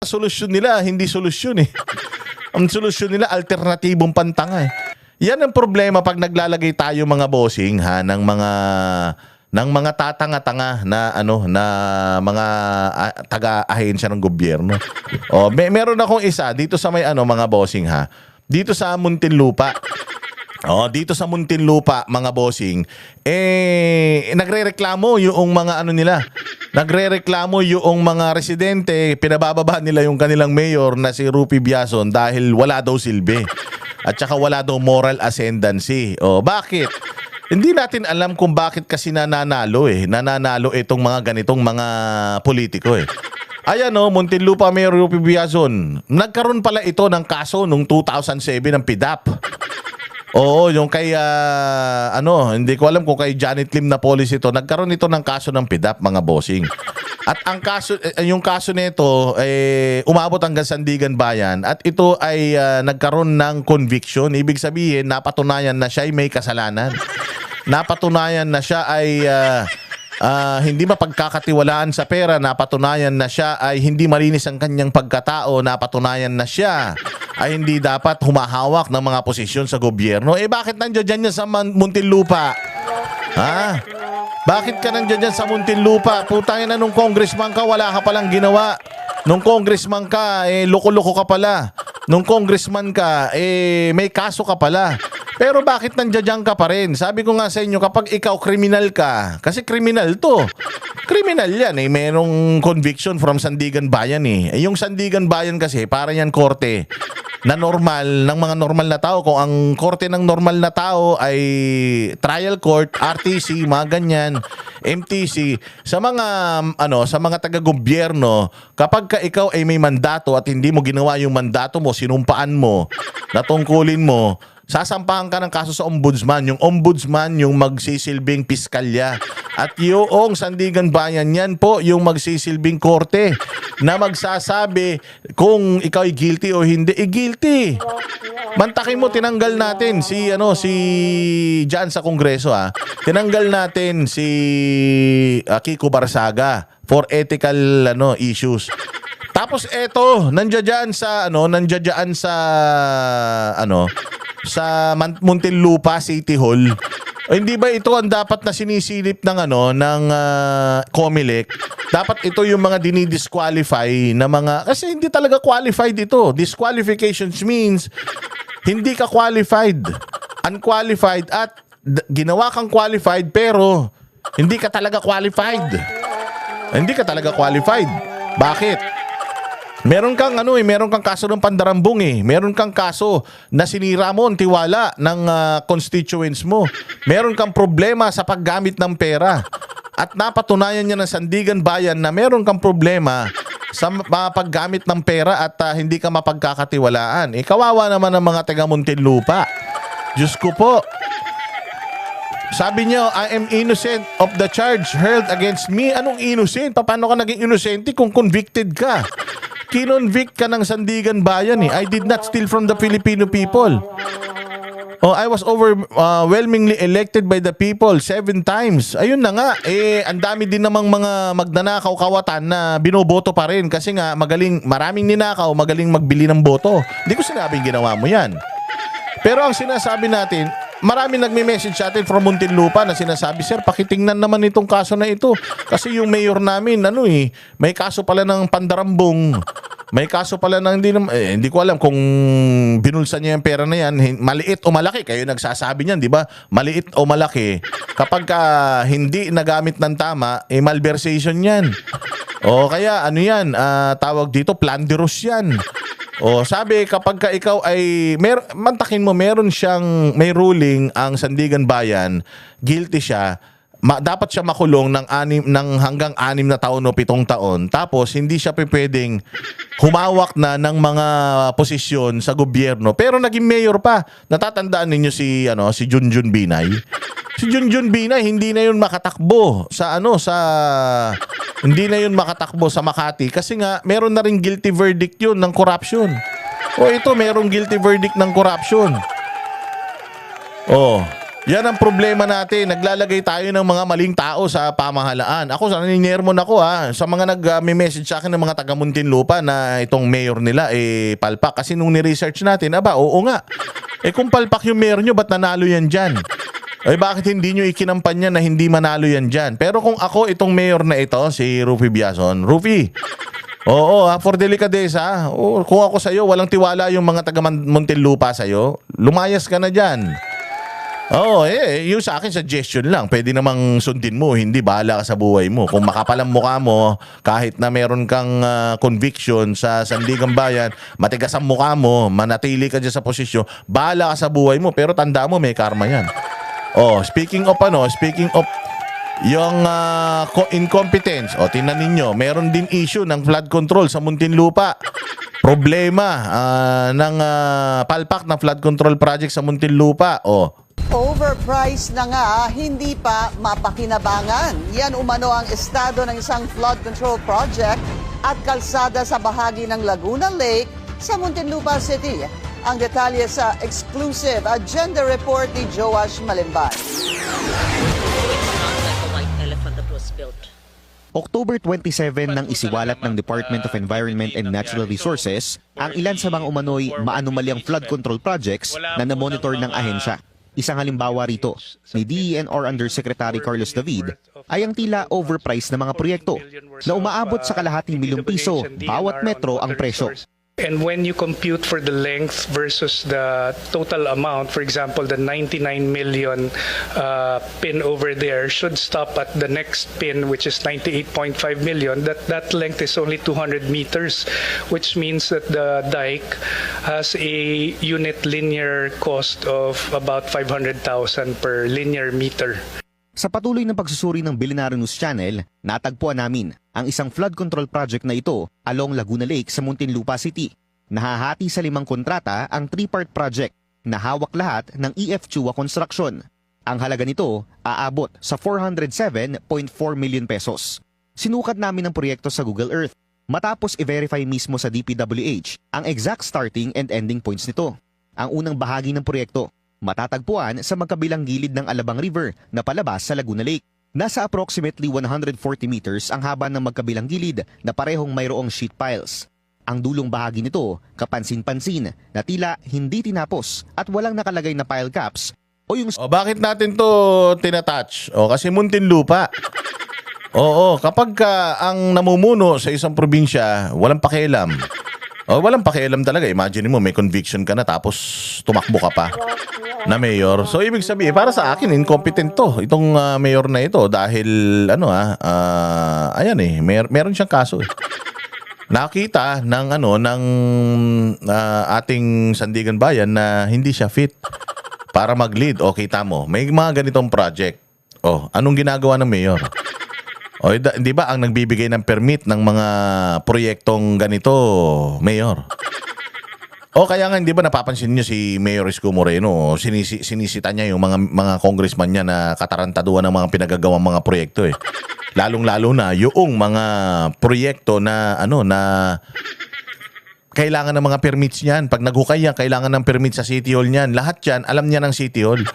solusyon nila, hindi solusyon eh. Ang solusyon nila, alternatibong pantanga eh. Yan ang problema pag naglalagay tayo mga bossing ha, ng mga tatanga-tanga na na mga taga-ahensya ng gobyerno. Meron akong isa dito sa may mga bossing ha. Dito sa Muntinlupa. Dito sa Muntinlupa, mga bossing, nagrereklamo yung mga nila. Nagrereklamo yung mga residente, pinabababa nila yung kanilang mayor na si Rupi Biazon dahil wala daw silbi. At saka wala daw moral ascendancy. Bakit? Hindi natin alam kung bakit kasi nananalo Nananalo itong mga ganitong mga politiko Ayan Muntinlupa Mayor Rupi Biazon. Nagkaroon pala ito ng kaso noong 2007 ng PDAP. Yung kay hindi ko alam kung kay Janet Lim na policy ito. Nagkaroon ito ng kaso ng PDAP, mga bossing. At ang kaso yung kaso nito umabot hanggang Sandigan Bayan at ito ay nagkaroon ng conviction. Ibig sabihin napatunayan na siya ay may kasalanan. Napatunayan na siya ay hindi mapagkakatiwalaan sa pera, napatunayan na siya ay hindi malinis ang kanyang pagkatao, napatunayan na siya ay hindi dapat humahawak ng mga posisyon sa gobyerno. Bakit nandiyan yan sa Muntinlupa? Ha? Bakit ka nandiyan yan sa Muntinlupa? Putangin na nung congressman ka, wala ka palang ginawa. Nung congressman ka, loko-loko ka pala. Nung congressman ka, may kaso ka pala. Pero bakit nandiyan ka pa rin? Sabi ko nga sa inyo, kapag ikaw kriminal ka, kasi kriminal to. Kriminal yan Merong conviction from Sandigan Bayan Yung Sandigan Bayan kasi, para yan korte na normal, ng mga normal na tao. Kung ang korte ng normal na tao ay trial court, RTC, mga ganyan, MTC, sa mga taga-gobyerno, kapag ka ikaw ay may mandato at hindi mo ginawa yung mandato mo, sinumpaan mo, natungkulin mo, sasampahan ka ng kaso sa ombudsman. Yung ombudsman yung magsisilbing piskalya. At yung Sandigan Bayan, yan po yung magsisilbing korte na magsasabi kung ikaw ay guilty o hindi. Guilty. Mantakin mo, tinanggal natin si dyan sa Kongreso Tinanggal natin si Kiko Barsaga for ethical issues. Tapos eto, nandiyan sa Muntinlupa City Hall. Hindi ba ito ang dapat na sinisilip ng COMELEC? Dapat ito yung mga dinidisqualify na mga, kasi hindi talaga qualified ito. Disqualifications means hindi ka qualified, unqualified, at ginawa kang qualified pero hindi ka talaga qualified. Hindi ka talaga qualified. Bakit? Meron kang meron kang kaso ng pandarambong Meron kang kaso na sinira mo ang tiwala ng constituents mo. Meron kang problema sa paggamit ng pera. At napatunayan niya ng Sandigan Bayan na meron kang problema sa paggamit ng pera at hindi ka mapagkakatiwalaan. Kawawa naman ang mga taga Muntinlupa. Diyos ko po. Sabi niyo, I am innocent of the charge hurled against me. Anong innocent? Paano ka naging innocent kung convicted ka? Kinonvict ka ng Sandigan Bayan I did not steal from the Filipino people. I was overwhelmingly elected by the people 7 times. Ayun na nga. Ang dami din namang mga magnanakaw kawatan na binoboto pa rin kasi nga maraming ninakaw, magaling magbili ng boto. Hindi ko sinabing ginawa mo yan. Pero ang sinasabi natin, marami nagme-message sa atin from Muntinlupa na sinasabi, sir, pakitingnan naman itong kaso na ito. Kasi yung mayor namin, may kaso pala ng pandarambong. May kaso pala ng hindi ko alam kung binulsa niya yung pera na yan, maliit o malaki. Kayo nagsasabi niyan, di ba? Maliit o malaki. Kapag hindi nagamit ng tama, malversation yan. Kaya yan, tawag dito, planderous yan. Sabi, kapag ka ikaw ay mantakin mo, may ruling ang Sandigan Bayan, guilty siya, dapat siya makulong ng hanggang 6 na taon o 7 taon. Tapos hindi siya pwedeng humawak na ng mga posisyon sa gobyerno. Pero naging mayor pa. Natatandaan ninyo si Junjun Binay? Si Junjun Binay hindi na yun makatakbo hindi na yun makatakbo sa Makati kasi nga meron na ring guilty verdict yun ng corruption. Ito merong guilty verdict ng corruption. Yan ang problema natin. Naglalagay tayo ng mga maling tao sa pamahalaan. Ako, naninermon ako sa mga nag-message sa akin ng mga taga Muntinlupa na itong mayor nila palpak. Kasi nung ni-research natin, oo nga. Kung palpak yung mayor nyo, ba't nanalo yan dyan? Bakit hindi nyo ikinampanya na hindi manalo yan dyan? Pero kung ako, itong mayor na ito, si Rufy Biazon, Rufy, for delikadesa, kung ako sa'yo, walang tiwala yung mga taga Muntinlupa sa'yo, lumayas ka na dyan. Yung sa akin suggestion lang. Pwede namang sundin mo, hindi bahala ka sa buhay mo. Kung makapal ang mukha mo, kahit na meron kang conviction sa Sandigan Bayan, matigas ang mukha mo, manatili ka dyan sa posisyon, bahala ka sa buhay mo. Pero tanda mo, may karma yan. Speaking of yung incompetence. Tingnan ninyo, meron din issue ng flood control sa Muntinlupa. Problema ng palpak na flood control project sa Muntinlupa. Overpriced na nga, hindi pa mapakinabangan. Yan umano ang estado ng isang flood control project at kalsada sa bahagi ng Laguna Lake sa Muntinlupa City. Ang detalye sa exclusive agenda report ni Joash Malimbay. October 27 nang isiwalat ng Department of Environment and Natural Resources ang ilan sa mga umano'y maanumalyang flood control projects na namonitor ng ahensya. Isang halimbawa rito ni DENR Undersecretary Carlos David ay ang tila overpriced na mga proyekto na umaabot sa kalahating milyong piso bawat metro ang presyo. And when you compute for the length versus the total amount, for example, the 99 million pin over there should stop at the next pin, which is 98.5 million. That length is only 200 meters, which means that the dike has a unit linear cost of about 500,000 per linear meter. Sa patuloy ng pagsusuri ng Billionaire News Channel, natagpuan namin ang isang flood control project na ito along Laguna Lake sa Muntinlupa City. Nahahati sa 5 kontrata ang 3-part project na hawak lahat ng EF Chua Construction. Ang halaga nito aabot sa 407.4 million pesos. Sinukat namin ang proyekto sa Google Earth matapos i-verify mismo sa DPWH ang exact starting and ending points nito. Ang unang bahagi ng proyekto matatagpuan sa magkabilang gilid ng Alabang River na palabas sa Laguna Lake. Nasa approximately 140 meters ang haba ng magkabilang gilid na parehong mayroong sheet piles. Ang dulong bahagi nito, kapansin-pansin na tila hindi tinapos at walang nakalagay na pile caps o yung... Bakit natin to tinatouch? Kasi Muntinlupa. Kapag ang namumuno sa isang probinsya, walang pakialam. Walang pakialam talaga. Imagine mo, may conviction ka na tapos tumakbo ka pa na mayor. So, ibig sabihin, para sa akin, incompetent to. Itong mayor na ito dahil, meron siyang kaso. Nakita ng, ating Sandigan Bayan na hindi siya fit para mag-lead. Kita mo, may mga ganitong project. Anong ginagawa ng mayor? Di ba ang nagbibigay ng permit ng mga proyektong ganito, mayor? Kaya nga, hindi ba napapansin niyo si Mayor Isko Moreno, sinisita niya yung mga congressman niya na katarantaduhan ng mga pinagagawang mga proyekto Lalong-lalo na yung mga proyekto na kailangan ng mga permits niyan. Pag naghukay yan, kailangan ng permit sa City Hall niyan. Lahat yan, alam niya ng City Hall.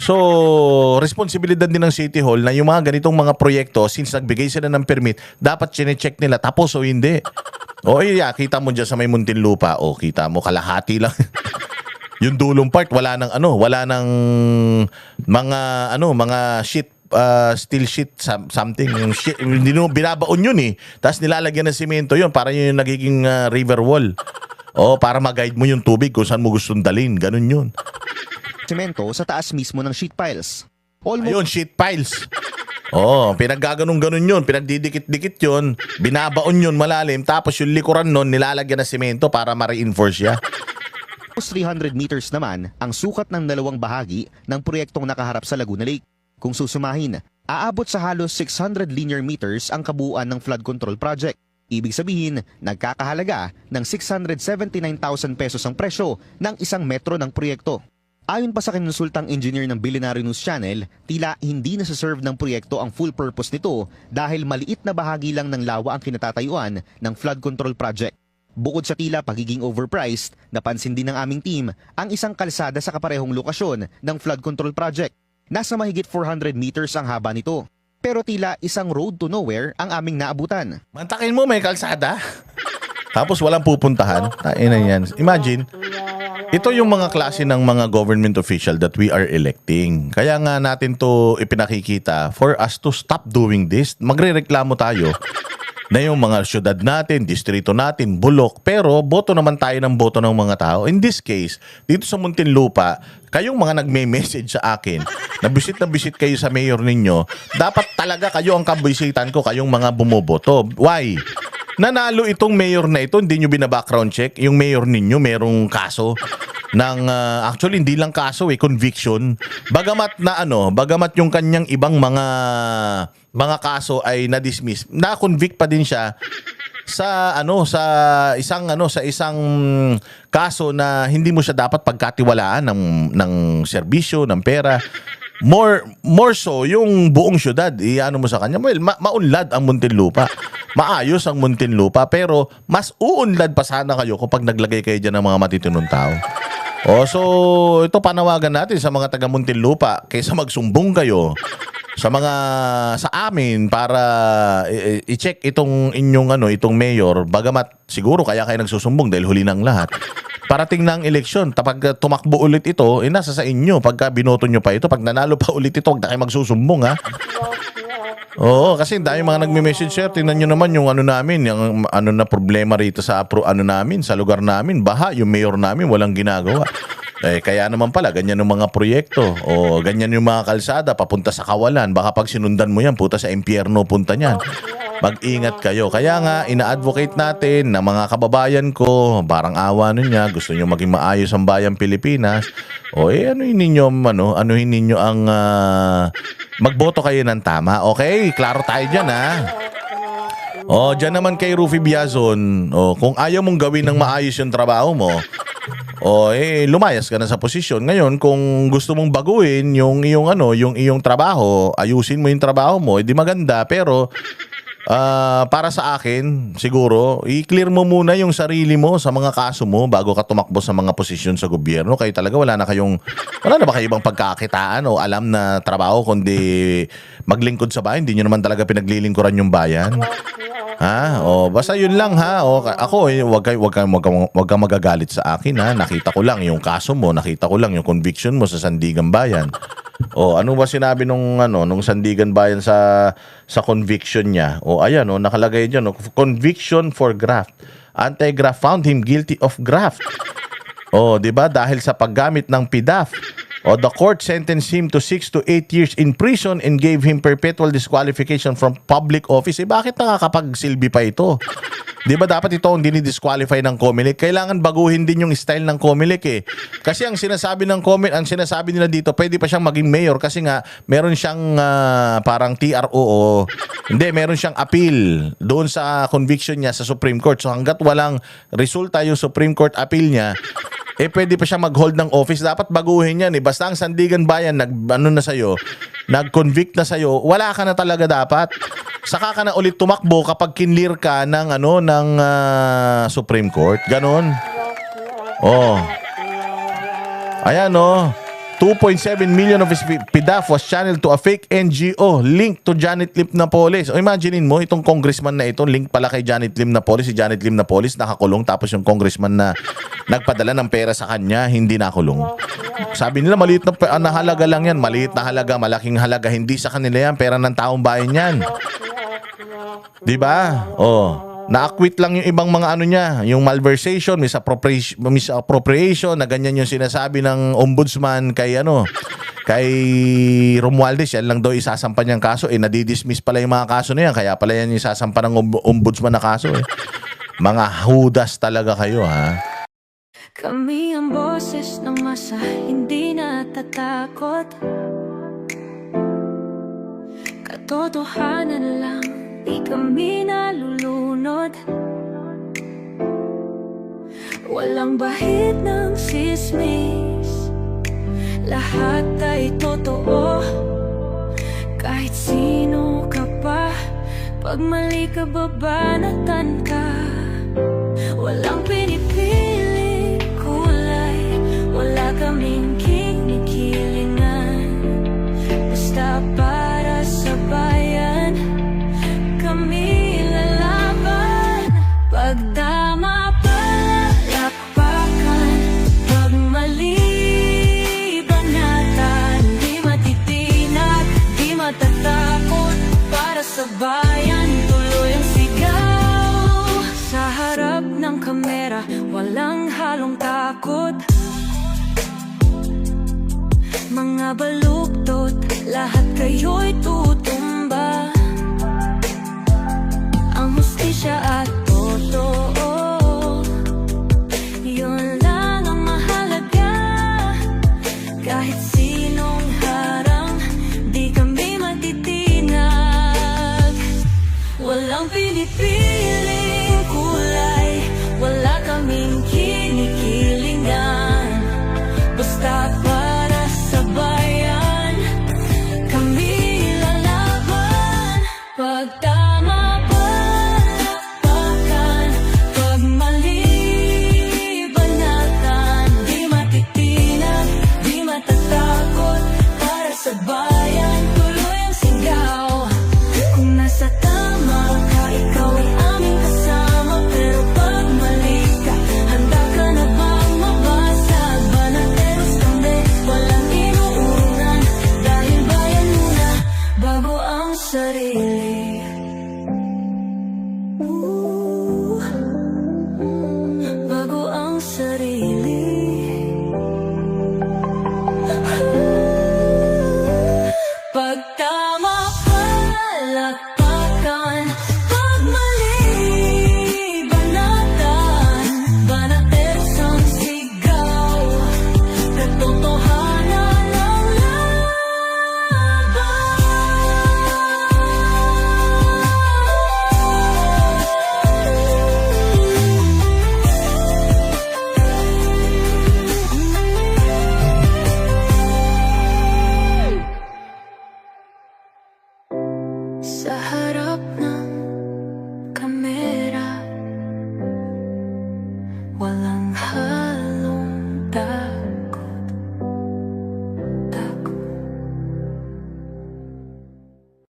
So, responsibilidad din ng City Hall na yung mga ganitong mga proyekto, since nagbigay sila ng permit, dapat chine-check nila tapos o hindi. Kita mo dyan sa may Muntinlupa. Kita mo, kalahati lang. Yung dulong part, wala nang mga sheet, steel sheet, something. Yung sheet, hindi mo binabaon yun Tapos nilalagyan ng simento yun para yun yung nagiging river wall. Para mag-guide mo yung tubig kung saan mo gustong dalhin. Ganun yun. Semento sa taas mismo ng sheet piles. Ayun, sheet piles. Pinaggaganong-ganon yun, pinagdidikit-dikit yun, binabaon yun malalim, tapos yung likuran nun nilalagyan ng semento para ma-reinforce siya. 300 meters naman ang sukat ng dalawang bahagi ng proyektong nakaharap sa Laguna Lake. Kung susumahin, aabot sa halos 600 linear meters ang kabuuan ng flood control project. Ibig sabihin, nagkakahalaga ng 679,000 pesos ang presyo ng 1 metro ng proyekto. Ayon pa sa kinonsultang engineer ng Billionaire News Channel, tila hindi nasa-serve ng proyekto ang full purpose nito dahil maliit na bahagi lang ng lawa ang kinatatayuan ng flood control project. Bukod sa tila pagiging overpriced, napansin din ng aming team ang isang kalsada sa kaparehong lokasyon ng flood control project. Nasa mahigit 400 meters ang haba nito. Pero tila isang road to nowhere ang aming naabutan. Mantakin mo, may kalsada. Tapos walang pupuntahan. Tain na yan. Imagine, ito yung mga klase ng mga government official that we are electing. Kaya nga natin to ipinakikita for us to stop doing this. Magrereklamo tayo na yung mga syudad natin, distrito natin, bulok. Pero boto naman tayo ng boto ng mga tao. In this case, dito sa Muntinlupa, kayong mga nagme-message sa akin, na bisit kayo sa mayor ninyo, dapat talaga kayo ang kabisitan ko, kayong mga bumoboto. Why? Nanalo itong mayor na ito, hindi nyo bina-background check. Yung mayor ninyo, merong kaso ng, actually hindi lang kaso conviction. Bagamat yung kanyang ibang mga kaso ay na-dismiss, na-convict pa din siya sa isang kaso na hindi mo siya dapat pagkatiwalaan ng serbisyo, ng pera. More so yung buong syudad, mo sa kanya. Well, maunlad ang Muntinlupa. Maayos ang Muntinlupa, pero mas uunlad pa sana kayo kapag naglagay kayo dyan ng mga matitinong tao. So ito panawagan natin sa mga taga Muntinlupa, kaysa magsumbong kayo sa amin para i-check itong itong mayor, bagamat siguro kaya kayo nagsusumbong dahil huli ng lahat. Parating na ang eleksyon, kapag tumakbo ulit ito, nasa sa inyo. Pagka binoto nyo pa ito, pag nanalo pa ulit ito, huwag na kayo magsusumbong, ha? Oo, kasi dahil mga nagme-message, sir, tingnan nyo naman yung namin, yung na problema rito sa namin, sa lugar namin, baha, yung mayor namin, walang ginagawa. Kaya naman pala, ganyan yung mga proyekto, o ganyan yung mga kalsada, papunta sa kawalan, baka pag sinundan mo yan, puta sa impyerno punta niyan. Mag-ingat kayo. Kaya nga, ina-advocate natin na mga kababayan ko, parang awa niya, gusto nyo maging maayos ang bayang Pilipinas, anuhin ninyo ang magboto kayo ng tama. Okay? Klaro tayo dyan, ha? Dyan naman kay Rufy Biazon, kung ayaw mong gawin ng maayos yung trabaho mo, lumayas ka na sa posisyon. Ngayon, kung gusto mong baguhin yung iyong trabaho, ayusin mo yung trabaho mo, di maganda, pero para sa akin, siguro, i-clear mo muna yung sarili mo sa mga kaso mo bago ka tumakbo sa mga posisyon sa gobyerno. Kayo talaga wala na ba kayo ibang pagkakitaan o alam na trabaho kundi maglingkod sa bayan? Hindi nyo naman talaga pinaglilingkuran yung bayan. Basta yun lang, ha. Ako, wag kang magagalit sa akin, ha. Nakita ko lang yung kaso mo, nakita ko lang yung conviction mo sa Sandigan Bayan. Ano ba sinabi nung Sandigan Bayan sa conviction niya? Ayan, nakalagay diyan, conviction for graft. Anti-graft found him guilty of graft. 'Di ba? Dahil sa paggamit ng PDAF. The court sentenced him to 6 to 8 years in prison and gave him perpetual disqualification from public office. Bakit nakakapagsilbi pa ito? Di ba dapat ito ang dinidisqualify ng COMELEC? Kailangan baguhin din yung style ng COMELEC, Kasi ang sinasabi nila dito, pwede pa siyang maging mayor kasi nga meron siyang parang TRO meron siyang appeal doon sa conviction niya sa Supreme Court. So hanggat walang resulta yung Supreme Court appeal niya, pwede pa siya mag-hold ng office. Dapat baguhin yan, Basta ang Sandigan Bayan nag-convict na sa'yo, wala ka na talaga dapat. Saka ka na ulit tumakbo kapag kinlear ka ng Supreme Court. Ganon. Ayan, 2.7 million of his PDAF was channeled to a fake NGO linked to Janet Lim Napoles. Imaginein mo, itong congressman na ito, link pala kay Janet Lim Napoles. Si Janet Lim Napoles nakakulong, tapos yung congressman na nagpadala ng pera sa kanya, hindi nakulong. Sabi nila, maliit na halaga lang yan. Maliit na halaga, malaking halaga. Hindi sa kanila yan, pera ng taong bayan yan. Diba? Na-acquit lang yung ibang mga yung malversation, misappropriation, na ganyan yung sinasabi ng ombudsman kay Romualdez. Yan lang daw isasampan niyang kaso. Nadidismiss pala yung mga kaso na yan. Kaya pala yan yung isasampan ng ombudsman na kaso. Mga hudas talaga kayo, ha? Kami ang boses ng masa, hindi natatakot. Katotohanan lang, di kami nalulunod. Walang bahid ng sismis, lahat ay totoo. Kahit sino ka pa, pag mali ka babanatan ka. Walang pinipili kulay, wala kaming kinikilingan. ng kamera, walang halong takot. Mga baluktot, lahat kayo'y tutok.